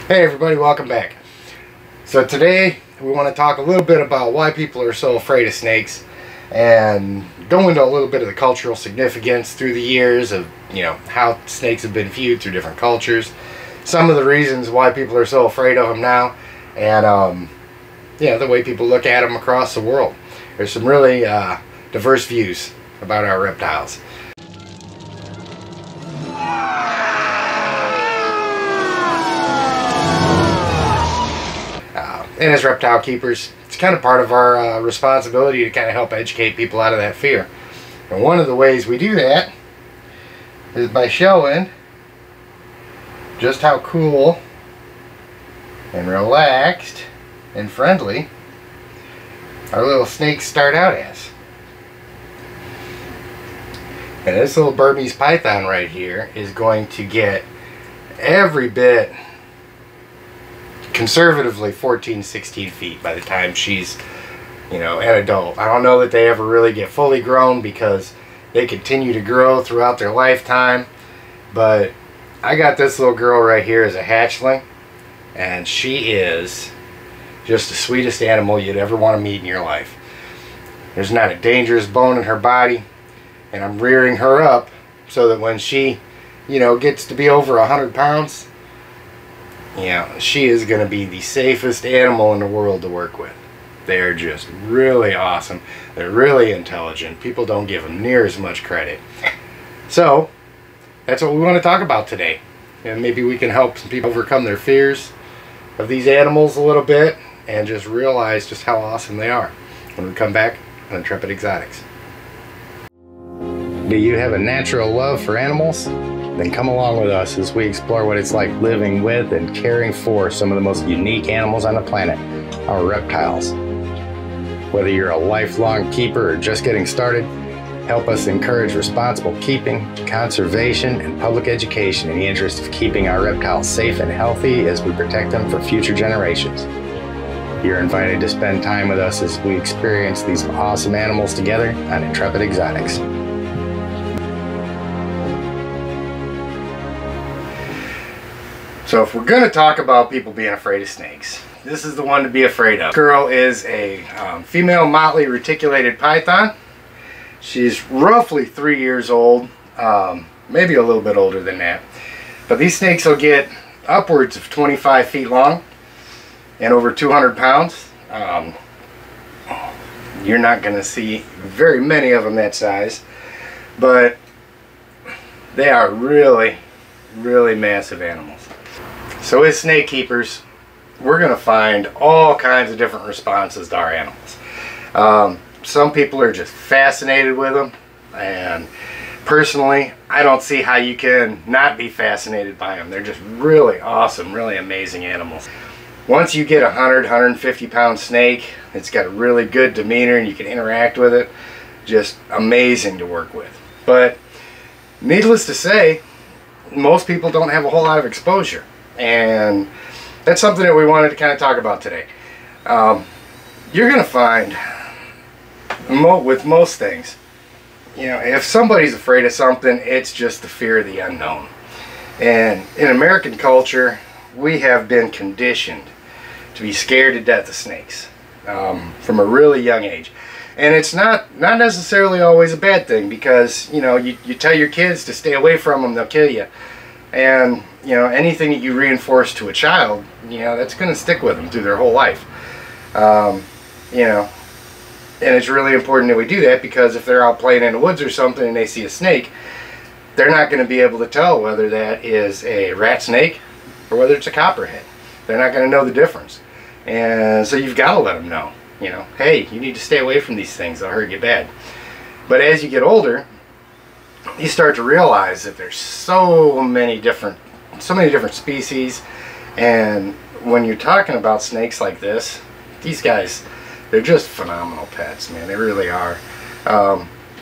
Hey everybody, welcome back. So today we want to talk a little bit about why people are so afraid of snakes and go into a little bit of the cultural significance through the years of, how snakes have been viewed through different cultures, some of the reasons why people are so afraid of them now, and the way people look at them across the world. There's some really diverse views about our reptiles. And as reptile keepers, it's kind of part of our responsibility to kind of help educate people out of that fear. And one of the ways we do that is by showing just how cool and relaxed and friendly our little snakes start out as. And this little Burmese python right here is going to get every bit, conservatively 14-16 feet by the time she's an adult. I don't know that they ever really get fully grown because they continue to grow throughout their lifetime, but I got this little girl right here as a hatchling, and she is just the sweetest animal you'd ever want to meet in your life. There's not a dangerous bone in her body, and I'm rearing her up so that when she gets to be over 100 pounds, she is going to be the safest animal in the world to work with. They're just really awesome. They're really intelligent. People don't give them near as much credit. So, that's what we want to talk about today. And maybe we can help some people overcome their fears of these animals a little bit and just realize just how awesome they are when we come back on Intrepid Exotics. Do you have a natural love for animals? Then come along with us as we explore what it's like living with and caring for some of the most unique animals on the planet, our reptiles. Whether you're a lifelong keeper or just getting started, help us encourage responsible keeping, conservation, and public education in the interest of keeping our reptiles safe and healthy as we protect them for future generations. You're invited to spend time with us as we experience these awesome animals together on Intrepid Exotics. So if we're going to talk about people being afraid of snakes, this is the one to be afraid of. This girl is a female motley reticulated python. She's roughly 3 years old, maybe a little bit older than that. But these snakes will get upwards of 25 feet long and over 200 pounds. You're not going to see very many of them that size, but they are really, really massive animals. So as snake keepers, we're going to find all kinds of different responses to our animals. Some people are just fascinated with them, and personally, I don't see how you can not be fascinated by them. They're just really awesome, really amazing animals. Once you get a 150 pound snake, it's got a really good demeanor and you can interact with it. Just amazing to work with. But needless to say, most people don't have a whole lot of exposure. And that's something that we wanted to kind of talk about today. You're going to find, with most things, if somebody's afraid of something, it's just the fear of the unknown. And in American culture, we have been conditioned to be scared to death of snakes from a really young age. And it's not necessarily always a bad thing, because you tell your kids to stay away from them, they'll kill you. And anything that you reinforce to a child, that's going to stick with them through their whole life. And it's really important that we do that, because if they're out playing in the woods or something and they see a snake, they're not going to be able to tell whether that is a rat snake or whether it's a copperhead. They're not going to know the difference. And so you've got to let them know, hey, you need to stay away from these things, they'll hurt you bad. But as you get older, you start to realize that there's so many different species, and when you're talking about snakes like this, these guys, they're just phenomenal pets, man. They really are.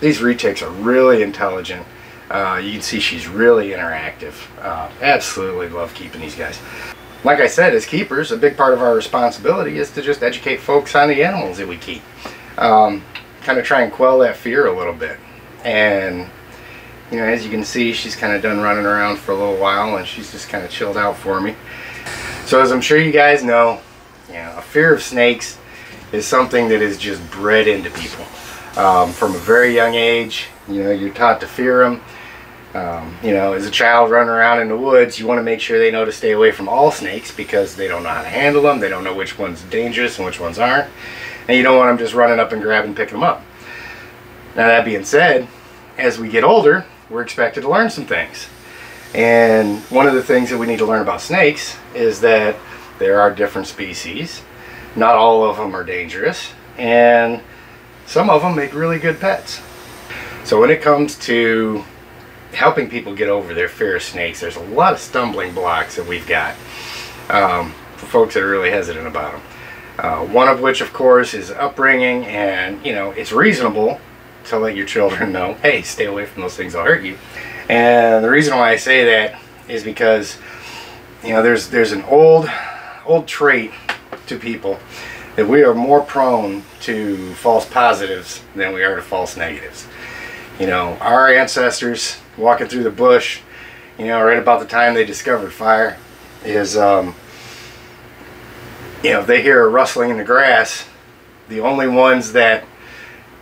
These retics are really intelligent. You can see she's really interactive. Absolutely love keeping these guys. Like I said, as keepers, a big part of our responsibility is to just educate folks on the animals that we keep. Kind of try and quell that fear a little bit. And as you can see, she's kind of done running around for a little while, and she's just kind of chilled out for me. So as I'm sure you guys know, a fear of snakes is something that is just bred into people. From a very young age, you're taught to fear them. As a child running around in the woods, you want to make sure they know to stay away from all snakes because they don't know how to handle them. They don't know which one's dangerous and which ones aren't. And you don't want them just running up and grabbing and picking them up. Now that being said, as we get older, we're expected to learn some things. And one of the things that we need to learn about snakes is that there are different species. Not all of them are dangerous. And some of them make really good pets. So when it comes to helping people get over their fear of snakes, there's a lot of stumbling blocks that we've got for folks that are really hesitant about them. One of which, of course, is upbringing, and it's reasonable to let your children know, hey, stay away from those things, they'll hurt you. And the reason why I say that is because there's an old trait to people that we are more prone to false positives than we are to false negatives. Our ancestors walking through the bush, right about the time they discovered fire, is if they hear a rustling in the grass, the only ones that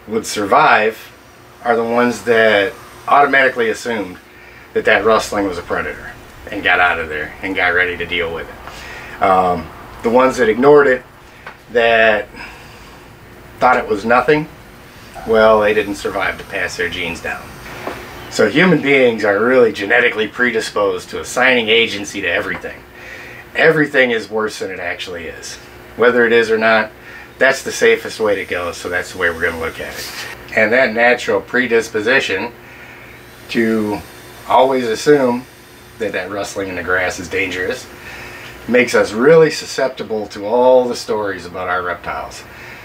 would survive are the ones that automatically assumed that rustling was a predator and got out of there and got ready to deal with it. The ones that ignored it, that thought it was nothing, well, they didn't survive to pass their genes down. So human beings are really genetically predisposed to assigning agency to everything. Everything is worse than it actually is. Whether it is or not, that's the safest way to go, so that's the way we're going to look at it. And that natural predisposition to always assume that rustling in the grass is dangerous makes us really susceptible to all the stories about our reptiles.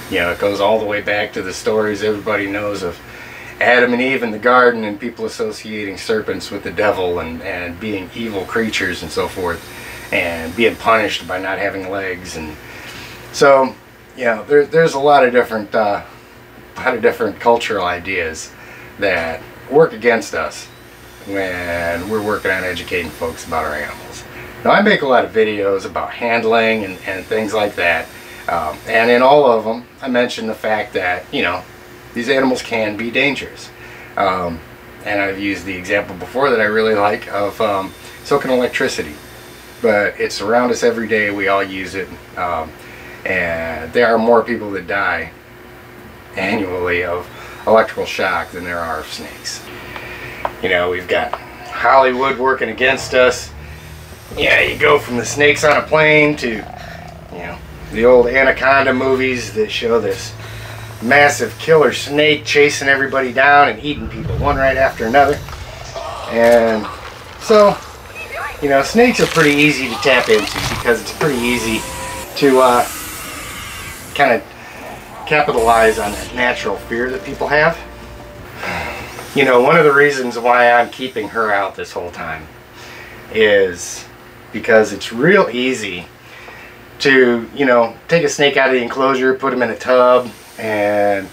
It goes all the way back to the stories everybody knows of Adam and Eve in the garden and people associating serpents with the devil and being evil creatures and so forth, and being punished by not having legs. And so there's a lot of different cultural ideas that work against us when we're working on educating folks about our animals. Now, I make a lot of videos about handling and things like that, and in all of them I mention the fact that these animals can be dangerous, and I've used the example before that I really like of soaking electricity. But it's around us every day, we all use it, and there are more people that die annually of electrical shock than there are of snakes. We've got Hollywood working against us. You go from the snakes on a plane to the old Anaconda movies that show this massive killer snake chasing everybody down and eating people one right after another. And so snakes are pretty easy to tap into because it's pretty easy to kind of capitalize on that natural fear that people have. One of the reasons why I'm keeping her out this whole time is because it's real easy to, take a snake out of the enclosure, put him in a tub, and,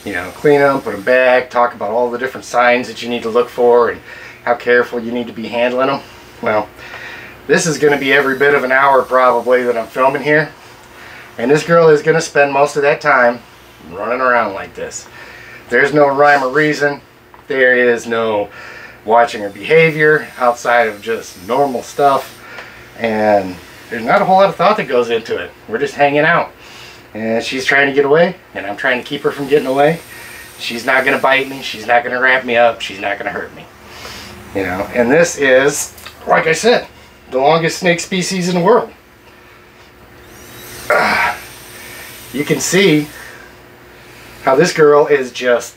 clean them, put them back, talk about all the different signs that you need to look for and how careful you need to be handling them. Well, this is going to be every bit of an hour probably that I'm filming here, and this girl is going to spend most of that time running around like this. There's no rhyme or reason. There is no watching her behavior outside of just normal stuff, and there's not a whole lot of thought that goes into it. We're just hanging out, and she's trying to get away, and I'm trying to keep her from getting away. She's not going to bite me. She's not going to wrap me up. She's not going to hurt me. And this is, like I said, the longest snake species in the world. You can see how this girl is just,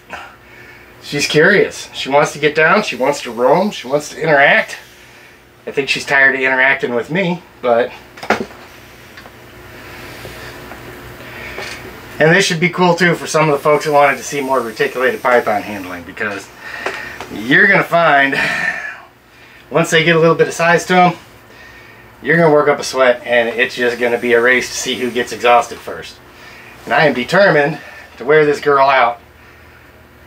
she's curious. She wants to get down. She wants to roam. She wants to interact. I think she's tired of interacting with me, but... And this should be cool too for some of the folks that wanted to see more reticulated python handling, because you're going to find, once they get a little bit of size to them, you're going to work up a sweat, and it's just going to be a race to see who gets exhausted first. And I am determined to wear this girl out.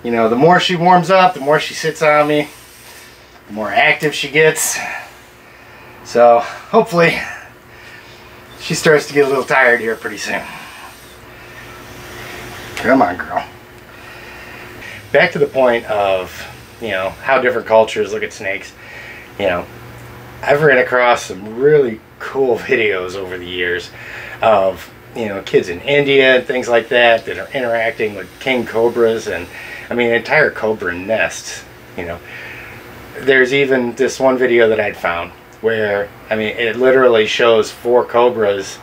The more she warms up, the more she sits on me, the more active she gets. So hopefully she starts to get a little tired here pretty soon. Come on, girl. Back to the point of, you know, how different cultures look at snakes. You know, I've ran across some really cool videos over the years of, you know, kids in India and things like that that are interacting with king cobras and, I mean, entire cobra nests, you know. There's even this one video that I'd found where, I mean, it literally shows 4 cobras,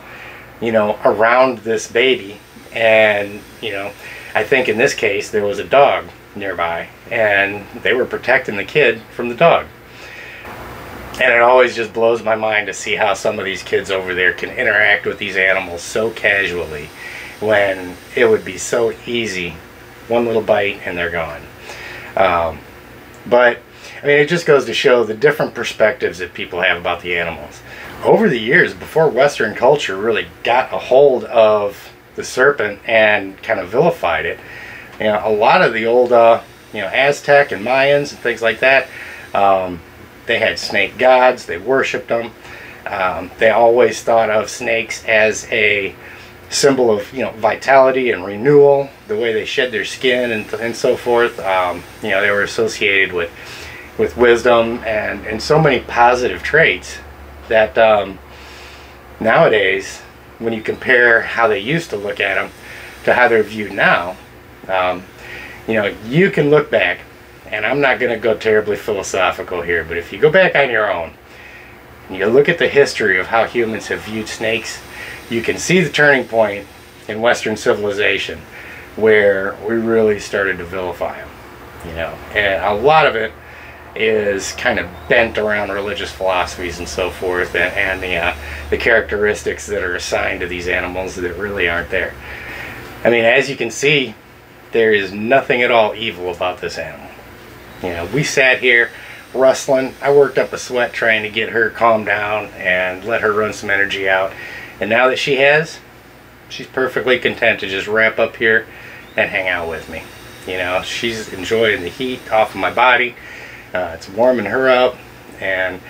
you know, around this baby. And, you know, I think in this case there was a dog nearby and they were protecting the kid from the dog. And it always just blows my mind to see how some of these kids over there can interact with these animals so casually when it would be so easy. One little bite and they're gone. But I mean, it just goes to show the different perspectives that people have about the animals. Over the years, before Western culture really got a hold of the serpent and kind of vilified it, you know, a lot of the old, you know, Aztec and Mayans and things like that, they had snake gods. They worshipped them. They always thought of snakes as a symbol of, you know, vitality and renewal. The way they shed their skin and so forth. You know, they were associated with wisdom and so many positive traits that nowadays, when you compare how they used to look at them to how they're viewed now, you know, you can look back, and I'm not going to go terribly philosophical here, but if you go back on your own and you look at the history of how humans have viewed snakes, you can see the turning point in Western civilization where we really started to vilify them, you know, and a lot of it is kind of bent around religious philosophies and so forth, and the characteristics that are assigned to these animals that really aren't there. I mean, as you can see, there is nothing at all evil about this animal. You know, we sat here rustling. I worked up a sweat trying to get her calmed down and let her run some energy out. And now that she has, she's perfectly content to just wrap up here and hang out with me. You know, she's enjoying the heat off of my body. It's warming her up. And,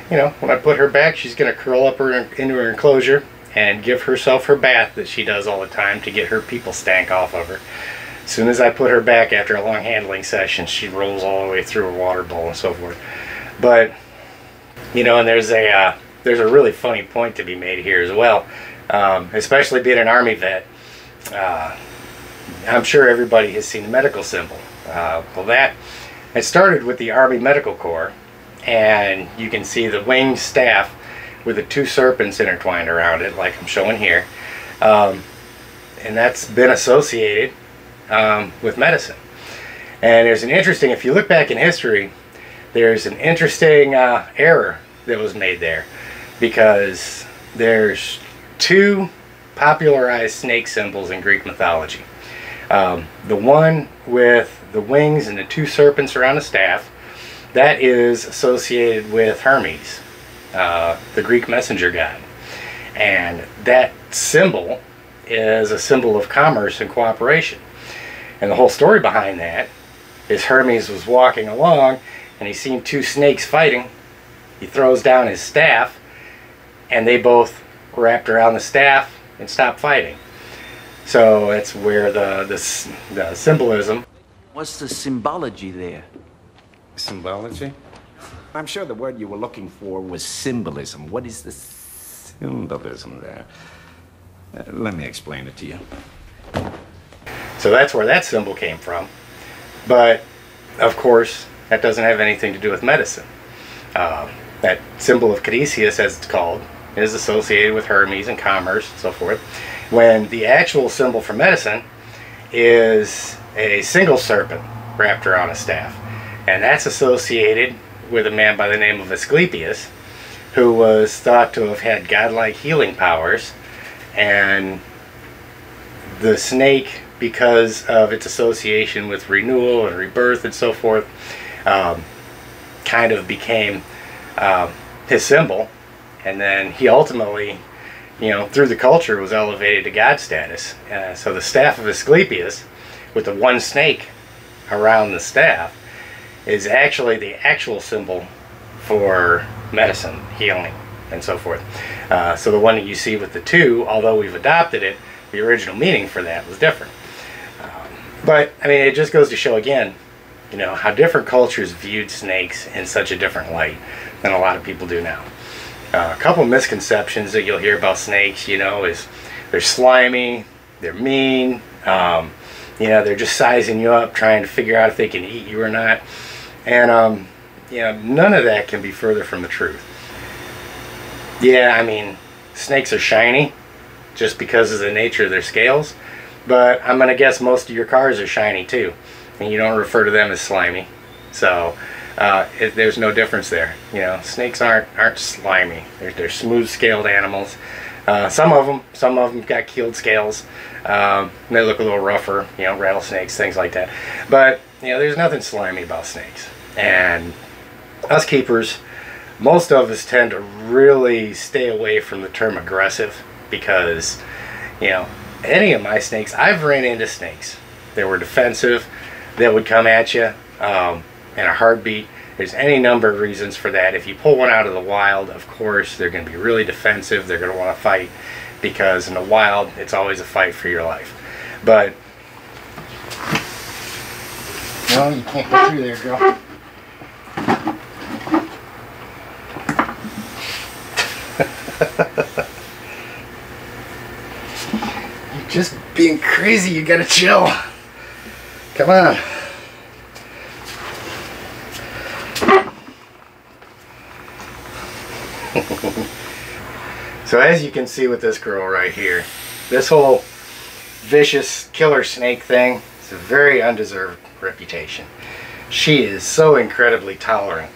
you know, when I put her back, she's going to curl up into her enclosure and give herself her bath that she does all the time to get her people stank off of her. As soon as I put her back after a long handling session, she rolls all the way through her water bowl and so forth. But, you know, and there's a really funny point to be made here as well, especially being an Army vet. I'm sure everybody has seen the medical symbol. Well, it started with the Army Medical Corps, and you can see the winged staff with the 2 serpents intertwined around it, like I'm showing here. And that's been associated with medicine. And there's an interesting, if you look back in history, there's an interesting error that was made there, because there's 2 popularized snake symbols in Greek mythology. The one with the wings and the 2 serpents around the staff, that is associated with Hermes, the Greek messenger god. And that symbol is a symbol of commerce and cooperation. And the whole story behind that is Hermes was walking along and he seen 2 snakes fighting. He throws down his staff and they both wrapped around the staff and stopped fighting. So that's where the symbolism. What's the symbology there? Symbology? I'm sure the word you were looking for was symbolism. What is the Symbolism there. Let me explain it to you. So that's where that symbol came from. But, of course, that doesn't have anything to do with medicine. That symbol of Caduceus, as it's called, is associated with Hermes and commerce and so forth, when the actual symbol for medicine is a single serpent wrapped around a staff. And that's associated with a man by the name of Asclepius, who was thought to have had godlike healing powers. And the snake, because of its association with renewal and rebirth and so forth, kind of became his symbol. And then he ultimately, you know, through the culture was elevated to god status. So the staff of Asclepius, with the 1 snake around the staff, is actually the actual symbol for medicine, healing, and so forth. So the one that you see with the 2, although we've adopted it, the original meaning for that was different. But I mean, it just goes to show again, you know, how different cultures viewed snakes in such a different light than a lot of people do now. A couple misconceptions that you'll hear about snakes, you know, is they're slimy, they're mean, you know, they're just sizing you up, trying to figure out if they can eat you or not. And, you know, none of that can be further from the truth. Yeah, I mean, snakes are shiny just because of the nature of their scales, but I'm going to guess most of your cars are shiny too, and you don't refer to them as slimy. So there's no difference there. You know, snakes aren't slimy. They're smooth scaled animals. Some of them got keeled scales. They look a little rougher, you know, rattlesnakes, things like that. But, you know, there's nothing slimy about snakes. And us keepers, most of us tend to really stay away from the term aggressive because, you know, any of my snakes, I've ran into snakes that were defensive, that would come at you in a heartbeat. There's any number of reasons for that. If you pull one out of the wild, of course, they're going to be really defensive. They're going to want to fight because in the wild, it's always a fight for your life. But, no, you can't go through there, girl. You're just being crazy. You got to chill. Come on. So as you can see with this girl right here, this whole vicious killer snake thing is a very undeserved reputation. She is so incredibly tolerant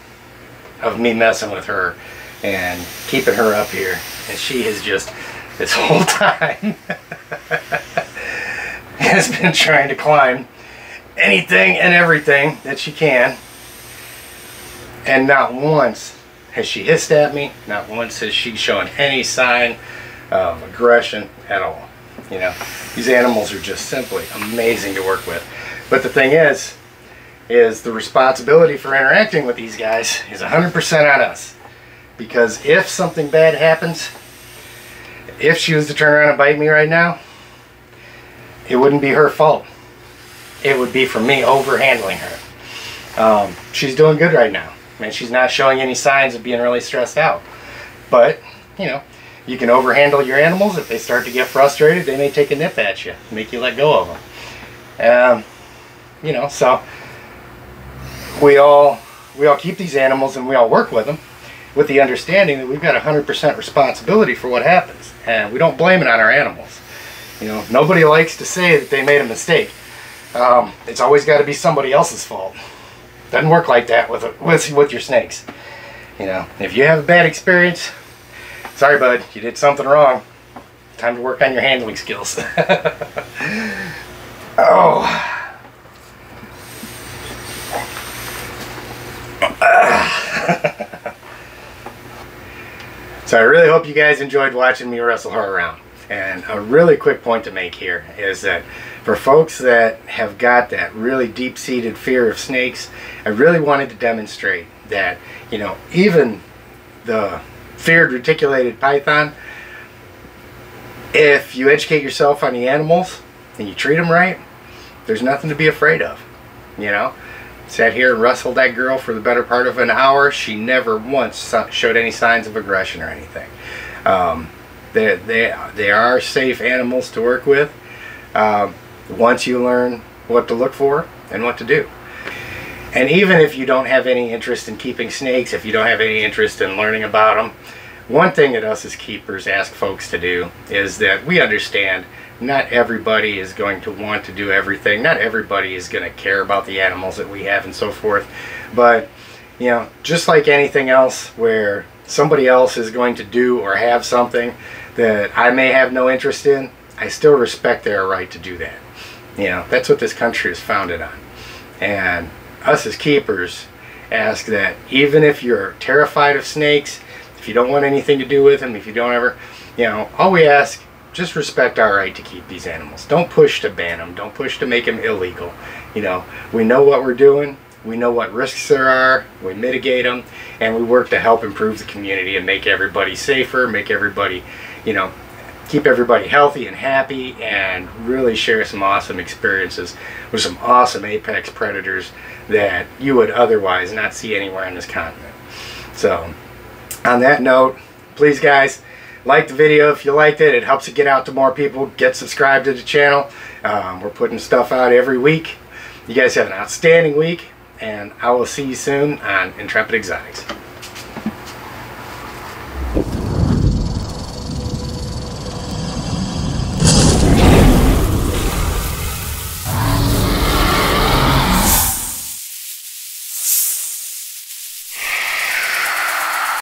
of me messing with her and keeping her up here, and she has just this whole time has been trying to climb anything and everything that she can, and not once has she hissed at me, not once has she shown any sign of aggression at all. You know, these animals are just simply amazing to work with. But the thing is the responsibility for interacting with these guys is 100% on us. Because if something bad happens, if she was to turn around and bite me right now, it wouldn't be her fault. It would be for me overhandling her. She's doing good right now. And she's not showing any signs of being really stressed out. But, you know, you can overhandle your animals. If they start to get frustrated, they may take a nip at you, make you let go of them. You know, so we all keep these animals and we all work with them with the understanding that we've got 100% responsibility for what happens. And we don't blame it on our animals. You know, nobody likes to say that they made a mistake. It's always got to be somebody else's fault. Doesn't work like that with your snakes. You know, if you have a bad experience, sorry bud, you did something wrong. Time to work on your handling skills. Oh. So I really hope you guys enjoyed watching me wrestle her around. And a really quick point to make here is that for folks that have got that really deep-seated fear of snakes, I really wanted to demonstrate that, you know, even the feared reticulated python, if you educate yourself on the animals and you treat them right, there's nothing to be afraid of. You know, sat here and wrestled that girl for the better part of an hour. She never once showed any signs of aggression or anything. They are safe animals to work with once you learn what to look for and what to do. And even if you don't have any interest in keeping snakes, if you don't have any interest in learning about them, one thing that us as keepers ask folks to do is that we understand not everybody is going to want to do everything. Not everybody is going to care about the animals that we have and so forth. But, you know, just like anything else where somebody else is going to do or have something that I may have no interest in, I still respect their right to do that. You know, that's what this country is founded on. And us as keepers ask that even if you're terrified of snakes, if you don't want anything to do with them, if you don't ever, you know, all we ask, just respect our right to keep these animals. Don't push to ban them. Don't push to make them illegal. You know, we know what we're doing, We know what risks there are, we mitigate them, and we work to help improve the community and make everybody safer, make everybody, you know, keep everybody healthy and happy, and really share some awesome experiences with some awesome apex predators that you would otherwise not see anywhere on this continent. So, on that note, please guys, like the video if you liked it. It helps it get out to more people. Get subscribed to the channel. We're putting stuff out every week. You guys have an outstanding week, and I will see you soon on Intrepid Exotics.